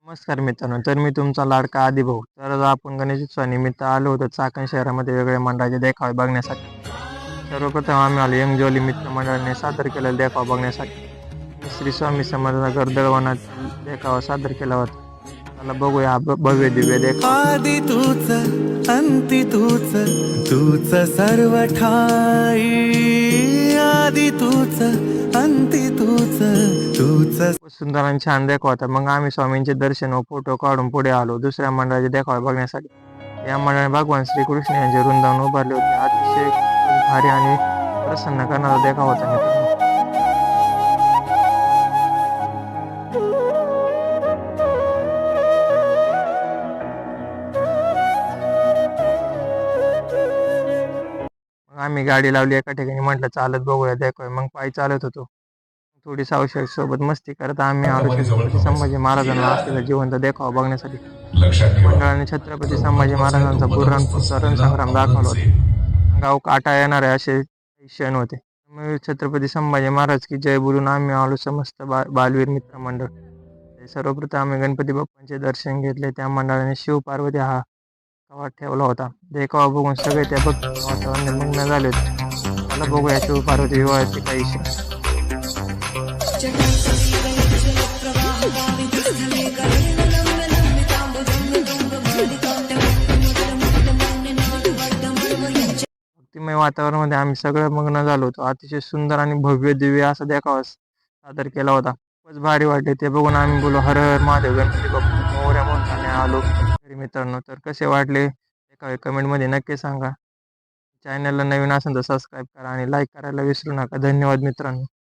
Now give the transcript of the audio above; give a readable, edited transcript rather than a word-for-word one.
नमस्कार मित्रांनो, तर मी तुमचा लाडका आदिभाऊ. तर आज आपण गणेशोत्सवानिमित्त आलो होतो चाकण शहरामध्ये वेगवेगळ्या मंडळाचे देखावे बघण्यासाठी. सर्वप्रथम आम्ही आलो यंगजॉली मित्र मंडळाने सादर केलेला देखावा बघण्यासाठी. श्री स्वामी समर्थ गर्दळवनातील देखावा सादर केला होता. चला बघूया हा भव्य दिव्य देखावा. आदि तूच अंती तूच तूच सर्व ठाई आदि तूच अंती तूच तूच खूप सुंदर आणि छान देखावा होता. मग आम्ही स्वामींचे दर्शन व फोटो काढून पुढे आलो दुसऱ्या मंडळाचे देखावे बघण्यासाठी. या मंडळाने भगवान श्रीकृष्ण यांचे वृंदावन उभारले होते. अतिशय खूपच भारी आणि प्रसन्न करणारा देखावा होता मित्रांनो. मग आम्ही गाडी लावली एका ठिकाणी, म्हटलं चालत बघूया देखावा. मग पायी चालत होतो. थोडी सावशेर सोबत मस्ती करत आम्ही आलो छत्रपती संभाजी महाराजांना असलेला जिवंत देखावा बघण्यासाठी. मंडळाने छत्रपती संभाजी महाराजांचा बुऱ्हाणपूरचा रणसंग्राम दाखवला होता. गाव काटा येणारे असे काही क्षण होते. त्यामुळे छत्रपती संभाजी महाराज की जय बोलून आम्ही आलो समस्त बालवीर मित्र मंडळ. सर्वप्रथम आम्ही गणपती बाप्पांचे दर्शन घेतले. त्या मंडळाने शिव पार्वती हा कवाट ठेवला होता. देखावा बघून सगळे त्या भक्तीच्या वातावरणात मग्न झाले होते. मला बघूया शिव पार्वती विवाहाचे काही क्षण. भक्तिमय वातावरणामध्ये आम्ही सगळं मग्न झालो होतो. अतिशय सुंदर आणि भव्य दिव्य असा देखावा सादर केला होता. खूपच भारी वाटले ते बघून. आम्ही बोललो हर हर महादेव, गणपती बाप्पा मोरया म्हणताना आलो घरी मित्रांनो. तर कसे वाटले देखावे कमेंटमध्ये नक्की सांगा. चॅनलला नवीन असेल तर सबस्क्राईब करा आणि लाईक करायला विसरू नका. धन्यवाद मित्रांनो.